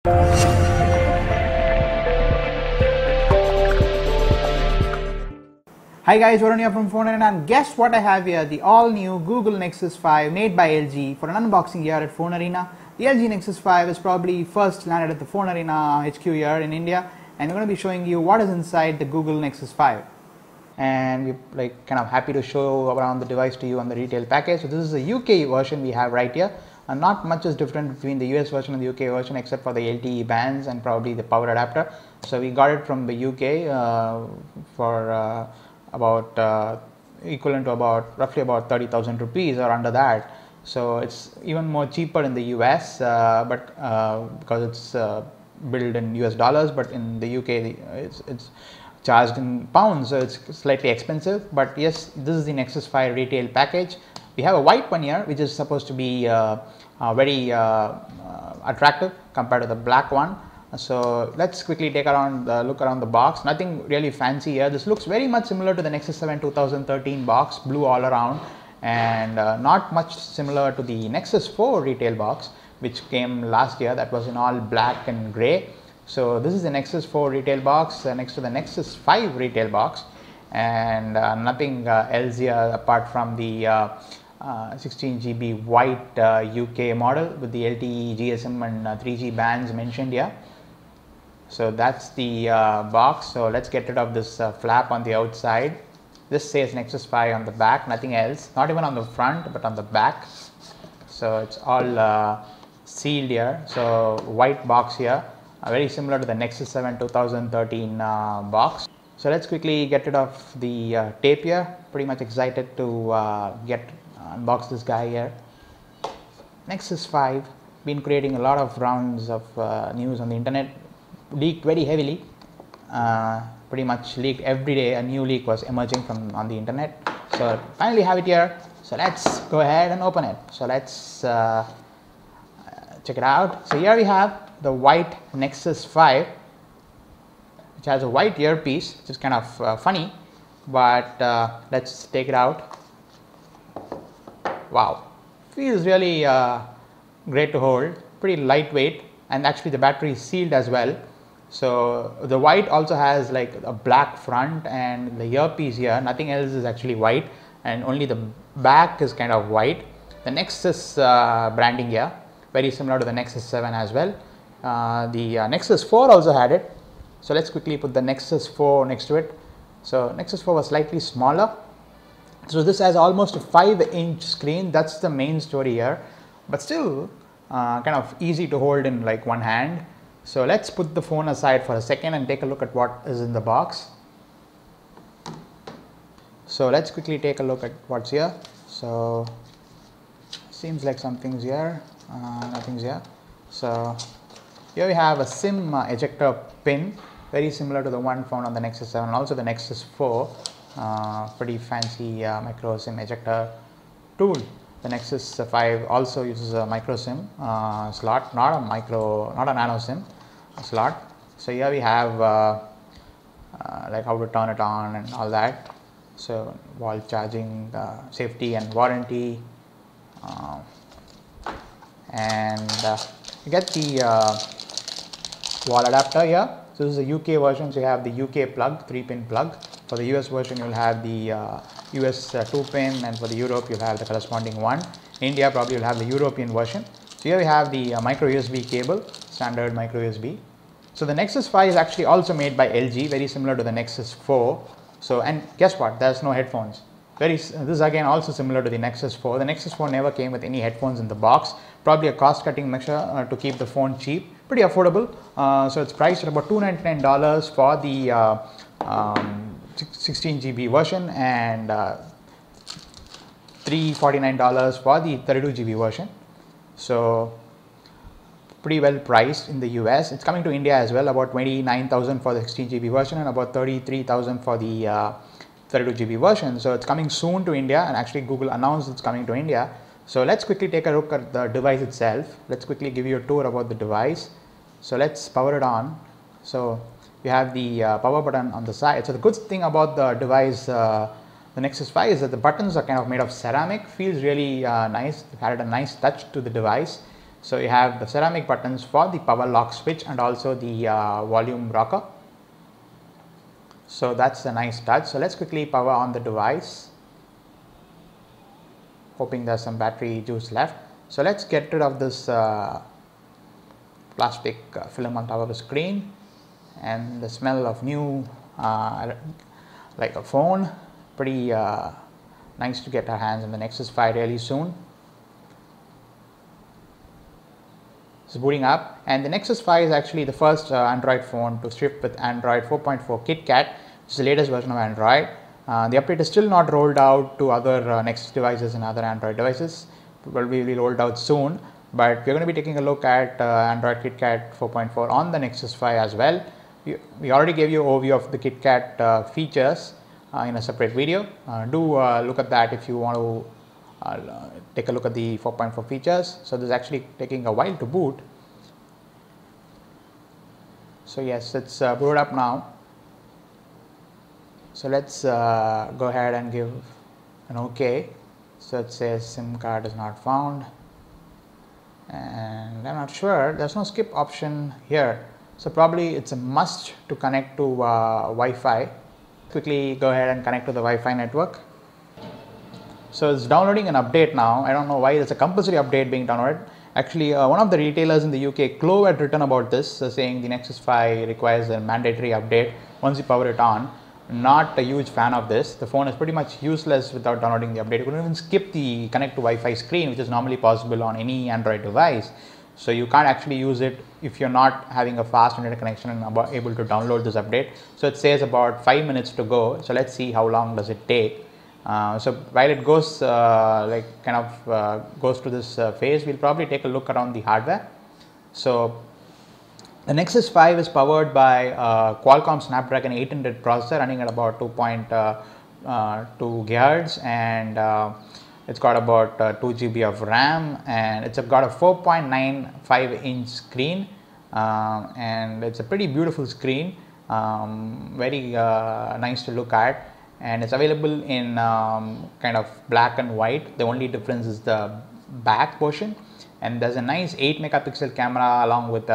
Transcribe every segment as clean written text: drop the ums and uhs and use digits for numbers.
Hi guys, Varun here from Fonearena, and guess what I have here? The all new Google Nexus 5 made by LG for an unboxing here at Fonearena. The LG Nexus 5 is probably first landed at the Fonearena HQ here in India, and we're going to be showing you what is inside the Google Nexus 5. And we're kind of happy to show around the device to you on the retail package. So this is the UK version we have right here, and not much is different between the US version and the UK version except for the LTE bands and probably the power adapter. So we got it from the UK for about equivalent to roughly about 30,000 rupees or under that. So it's even more cheaper in the US, but because it's billed in US dollars, but in the UK it's charged in pounds, so it's slightly expensive. But yes, this is the Nexus 5 retail package. We have a white one here, which is supposed to be very attractive compared to the black one. So let's quickly take look around the box. Nothing really fancy here. This looks very much similar to the Nexus 7 2013 box, blue all around, and not much similar to the Nexus 4 retail box, which came last year. That was in all black and gray. So this is the Nexus 4 retail box next to the Nexus 5 retail box, and nothing else here apart from the 16 GB white UK model with the LTE, GSM and 3G bands mentioned here. So that's the box. So let's get rid of this flap on the outside. This says Nexus 5 on the back, nothing else, not even on the front but on the back. So it's all sealed here. So white box here, very similar to the Nexus 7 2013 box. So let's quickly get rid of the tape here. Pretty much excited to unbox this guy here. Nexus 5, been creating a lot of rounds of news on the internet, leaked very heavily, pretty much leaked every day. A new leak was emerging from on the internet. So finally have it here. So let's go ahead and open it. So let's check it out. So here we have the white Nexus 5, which has a white earpiece, which is kind of funny, but let's take it out. Wow, feels really great to hold, pretty lightweight, and actually the battery is sealed as well. So the white also has like a black front, and the earpiece here, nothing else is actually white, and only the back is kind of white. The Nexus branding here, very similar to the Nexus 7 as well. The Nexus 4 also had it. So let's quickly put the Nexus 4 next to it. So Nexus 4 was slightly smaller. So this has almost a 5-inch screen. That's the main story here, but still kind of easy to hold in like one hand. So let's put the phone aside for a second and take a look at what is in the box. So let's quickly take a look at what's here. So seems like something's here, nothing's here. So here we have a SIM ejector pin, very similar to the one found on the Nexus 7 and also the Nexus 4. Pretty fancy micro SIM ejector tool. The Nexus 5 also uses a micro SIM slot, not a nano SIM slot. So here we have like how to turn it on and all that. So wall charging, safety and warranty, and you get the wall adapter here. So this is the UK version, so you have the UK plug, 3-pin plug. For the US version, you'll have the US 2-pin, and for the Europe, you'll have the corresponding one. In India, probably you'll have the European version. So here we have the micro USB cable, standard micro USB. So the Nexus 5 is actually also made by LG, very similar to the Nexus 4. So, and guess what? There's no headphones. This is again also similar to the Nexus 4. The Nexus 4 never came with any headphones in the box. Probably a cost-cutting measure to keep the phone cheap. Pretty affordable. So it's priced at about $299 for the 16 GB version, and $349 for the 32 GB version. So pretty well priced in the US. It's coming to India as well, about 29,000 for the 16 GB version and about 33,000 for the 32 GB version. So it's coming soon to India, and actually Google announced it's coming to India. So let's quickly take a look at the device itself. Let's quickly give you a tour about the device. So let's power it on. So you have the power button on the side. So the good thing about the device, the Nexus 5, is that the buttons are kind of made of ceramic. Feels really nice. It had a nice touch to the device. So you have the ceramic buttons for the power lock switch and also the volume rocker. So that's a nice touch. So let's quickly power on the device, hoping there's some battery juice left. So let's get rid of this plastic film on top of the screen, and the smell of new like a phone. Pretty nice to get our hands on the Nexus 5 really soon. It's booting up, and the Nexus 5 is actually the first Android phone to ship with Android 4.4 KitKat, which is the latest version of Android. The update is still not rolled out to other Nexus devices and other Android devices. Will be rolled out soon, but we're going to be taking a look at Android KitKat 4.4 on the Nexus 5 as well. We already gave you an overview of the KitKat features in a separate video. Do look at that if you want to take a look at the 4.4 features. So this is actually taking a while to boot. So yes, it's booted up now. So let's go ahead and give an OK. So it says SIM card is not found, and I'm not sure, there's no skip option here. So probably it's a must to connect to Wi-Fi. Quickly go ahead and connect to the Wi-Fi network. So it's downloading an update now. I don't know why there's a compulsory update being downloaded. Actually, one of the retailers in the UK, Clove, had written about this, saying the Nexus 5 requires a mandatory update once you power it on. Not a huge fan of this. The phone is pretty much useless without downloading the update. You couldn't even skip the connect to Wi-Fi screen, which is normally possible on any Android device. So you can't actually use it if you're not having a fast internet connection and able to download this update. So it says about 5 minutes to go. So let's see how long does it take. So while it goes goes to this phase, we'll probably take a look around the hardware. So the Nexus 5 is powered by Qualcomm Snapdragon 800 processor running at about 2.2 GHz, and it's got about 2 GB of RAM, and it's got a 4.95 inch screen, and it's a pretty beautiful screen, very nice to look at, and it's available in kind of black and white. The only difference is the back portion, and there's a nice 8 megapixel camera along with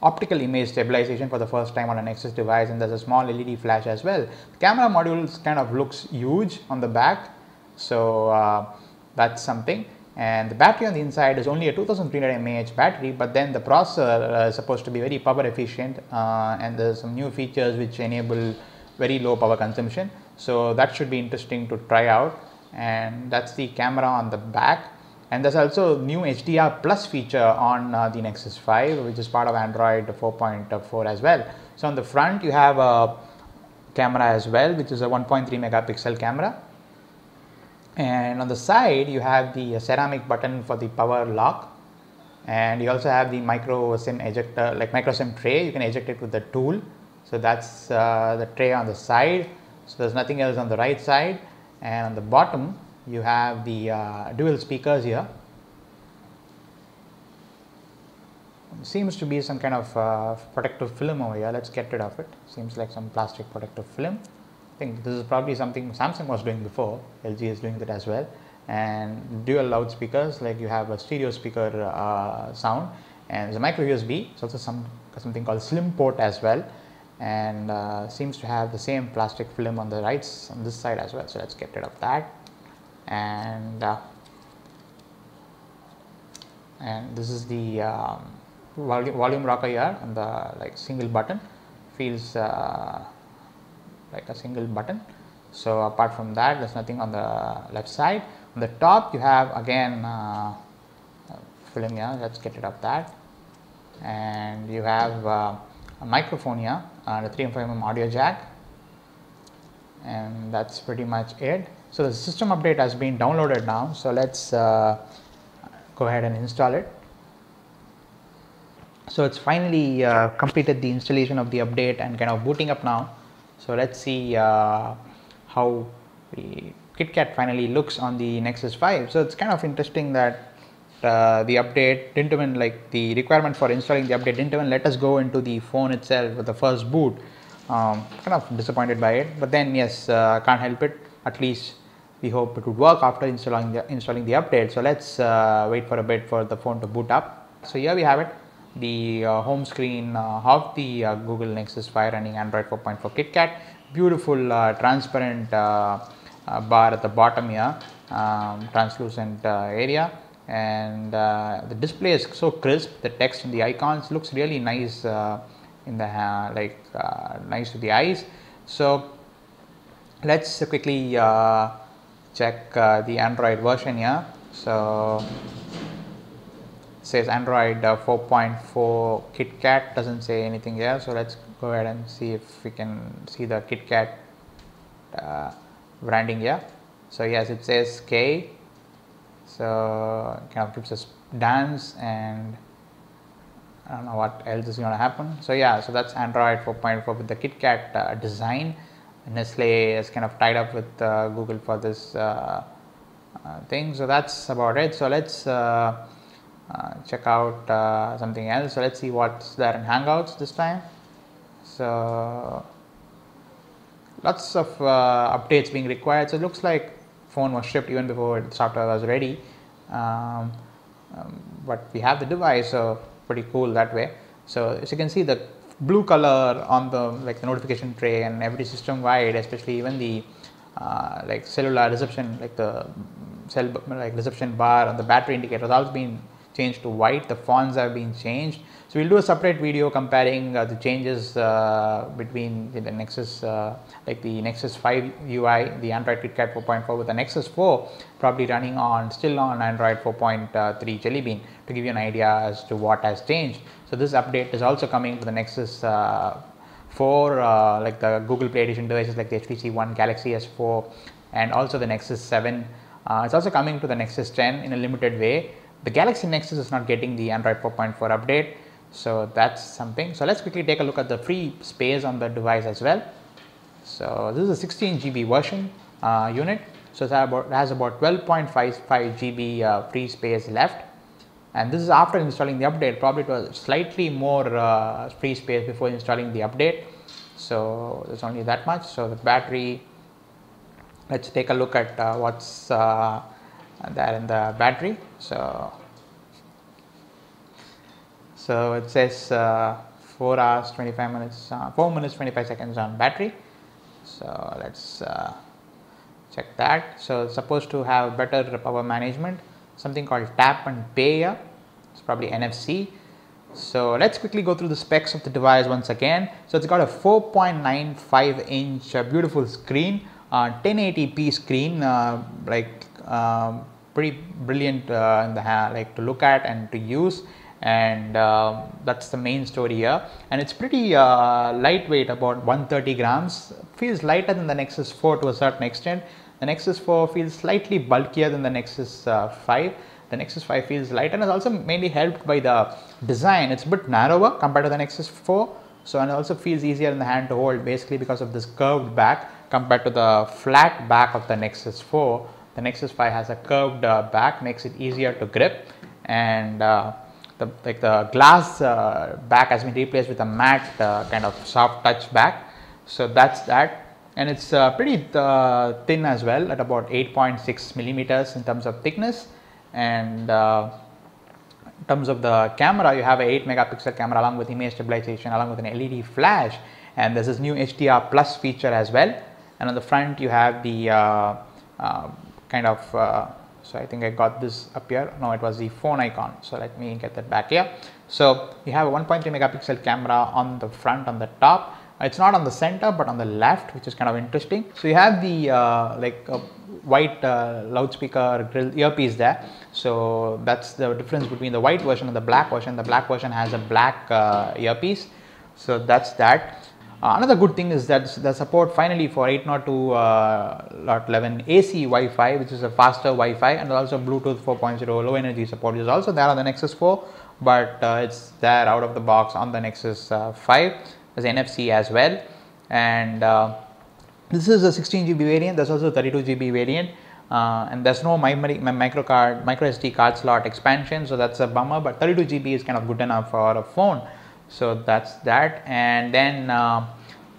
optical image stabilization for the first time on a Nexus device, and there's a small LED flash as well. The camera module kind of looks huge on the back, so that's something. And the battery on the inside is only a 2300 mAh battery, but then the processor is supposed to be very power efficient, and there's some new features which enable very low power consumption. So that should be interesting to try out, and that's the camera on the back. And there's also new HDR plus feature on the Nexus 5, which is part of Android 4.4 as well. So on the front you have a camera as well, which is a 1.3 megapixel camera, and on the side you have the ceramic button for the power lock, and you also have the micro SIM ejector, like micro SIM tray. You can eject it with the tool. So that's the tray on the side. So there's nothing else on the right side, and on the bottom you have the dual speakers here. Seems to be some kind of protective film over here. Let's get rid of it. Seems like some plastic protective film. I think this is probably something Samsung was doing before. LG is doing that as well. And dual loudspeakers, like you have a stereo speaker sound, and there's a micro USB. It's also something called slim port as well, and seems to have the same plastic film on the right on this side as well. So let's get rid of that. And this is the volume rocker here, and the single button feels like a single button. So apart from that, there's nothing on the left side. On the top you have again film here. Let's get rid of that. And you have a microphone here and a 3.5mm audio jack, and that's pretty much it. So the system update has been downloaded now, so let's go ahead and install it. So it's finally completed the installation of the update and kind of booting up now. So let's see how the KitKat finally looks on the Nexus 5. So it's kind of interesting that the update didn't even, the requirement for installing the update didn't even let us go into the phone itself with the first boot. Kind of disappointed by it, but then yes, can't help it. At least we hope it would work after installing the update. So let's wait for a bit for the phone to boot up. So here we have it, the home screen of the Google Nexus 5 running Android 4.4 KitKat. Beautiful transparent bar at the bottom here, translucent area, and the display is so crisp. The text and the icons looks really nice in the nice to the eyes. So let's quickly check the Android version here. So it says Android 4.4 KitKat, doesn't say anything here. So let's go ahead and see if we can see the KitKat branding here. So yes, it says K. So it kind of gives us dance, and I don't know what else is going to happen. So yeah, so that's Android 4.4 with the KitKat design. Nestle is kind of tied up with Google for this thing. So that's about it. So let's check out something else. So let's see what's there in Hangouts this time. So lots of updates being required. So it looks like phone was shipped even before the software was ready, but we have the device, so pretty cool that way. So as you can see, the blue color on the the notification tray and every system wide, especially even the cellular reception, the reception bar on the battery indicator has also been changed to white. The fonts have been changed. So we'll do a separate video comparing the changes between the Nexus, the Nexus 5 UI, the Android KitKat 4.4 with the Nexus 4 probably running still on Android 4.3 Jelly Bean, to give you an idea as to what has changed. So this update is also coming to the Nexus 4, the Google Play Edition devices like the HTC One, Galaxy S4, and also the Nexus 7. It's also coming to the Nexus 10 in a limited way. The Galaxy Nexus is not getting the Android 4.4 update, so that's something. So let's quickly take a look at the free space on the device as well. So this is a 16 GB version unit. So it has about 12.55 GB free space left, and this is after installing the update. Probably it was slightly more free space before installing the update. So there's only that much. So the battery, let's take a look at what's there in the battery. So it says 4 hours 25 minutes, 4 minutes 25 seconds on battery. So let's check that. So it's supposed to have better power management, something called tap and pay here. It's probably NFC. So let's quickly go through the specs of the device once again. So it's got a 4.95 inch beautiful screen, 1080p screen, pretty brilliant in the to look at and to use, and that's the main story here. And it's pretty lightweight, about 130 grams. Feels lighter than the Nexus 4 to a certain extent. The Nexus 4 feels slightly bulkier than the Nexus 5. The Nexus 5 feels lighter, and is also mainly helped by the design. It's a bit narrower compared to the Nexus 4. So, and it also feels easier in the hand to hold, basically because of this curved back compared to the flat back of the Nexus 4. The Nexus 5 has a curved back, makes it easier to grip, and the glass back has been replaced with a matte kind of soft touch back. So that's that, and it's pretty thin as well, at about 8.6 millimeters in terms of thickness. And in terms of the camera, you have a 8 megapixel camera along with image stabilization, along with an LED flash, and there's this new HDR plus feature as well. And on the front you have the so I think I got this up here. No, it was the phone icon. So let me get that back here. So you have a 1.3 megapixel camera on the front, on the top. It's not on the center but on the left, which is kind of interesting. So you have the white loudspeaker grill earpiece there. So that's the difference between the white version and the black version. The black version has a black earpiece. So that's that. Another good thing is that the support finally for 802.11 AC Wi-Fi, which is a faster Wi-Fi, and also Bluetooth 4.0 low energy support is also there on the Nexus 4, but it's there out of the box on the Nexus 5. There's NFC as well, and this is a 16 GB variant. There's also a 32 GB variant, and there's no micro SD card slot expansion, so that's a bummer, but 32 GB is kind of good enough for a phone. So that's that. And then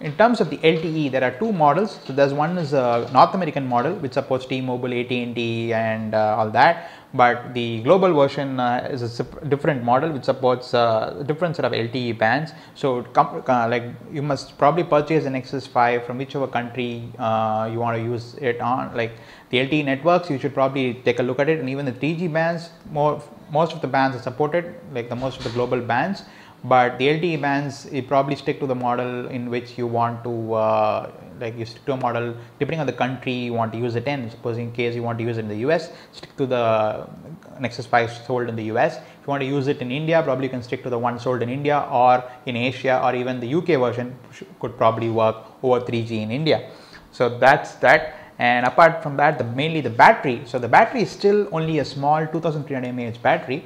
In terms of the LTE, there are two models. So there's one is a North American model which supports T-Mobile, AT&T and all that, but the global version is a different model which supports a different set of LTE bands. So like you must probably purchase the Nexus 5 from whichever country you want to use it on. Like the LTE networks, you should probably take a look at it, and even the 3G bands, most of the bands are supported, like the most of the global bands. But the LTE bands, you probably stick to the model in which you want to, like you stick to a model depending on the country you want to use it in. Suppose in case you want to use it in the US, stick to the Nexus 5 sold in the US. If you want to use it in India, probably you can stick to the one sold in India, or in Asia, or even the UK version could probably work over 3G in India. So that's that. And apart from that, mainly the battery. So the battery is still only a small 2300 mAh battery.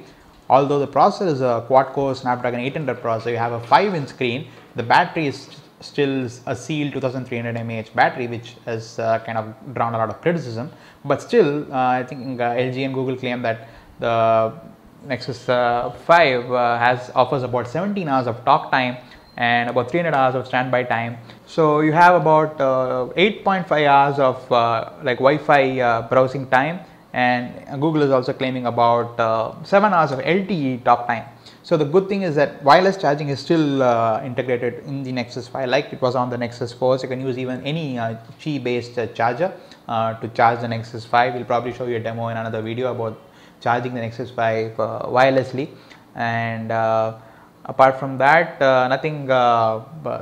Although the processor is a quad-core Snapdragon 800 processor, you have a 5-inch screen, the battery is still a sealed 2300 mAh battery, which has kind of drawn a lot of criticism. But still, I think LG and Google claim that the Nexus 5 offers about 17 hours of talk time and about 300 hours of standby time. So you have about 8.5 hours of like Wi-Fi browsing time, and Google is also claiming about 7 hours of LTE talk time. So the good thing is that wireless charging is still integrated in the Nexus 5 like it was on the Nexus 4. So you can use even any Qi based charger to charge the Nexus 5. We'll probably show you a demo in another video about charging the Nexus 5 wirelessly. And apart from that, nothing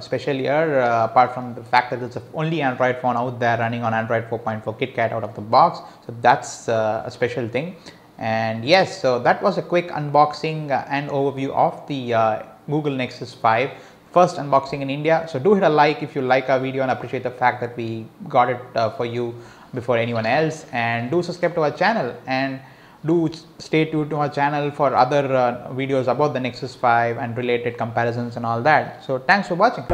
special here, apart from the fact that it's the only Android phone out there running on Android 4.4 KitKat out of the box. So that's a special thing. And yes, so that was a quick unboxing and overview of the Google Nexus 5. First unboxing in India. So do hit a like if you like our video and appreciate the fact that we got it for you before anyone else. And do subscribe to our channel, and do stay tuned to our channel for other videos about the Nexus 5 and related comparisons and all that. So thanks for watching.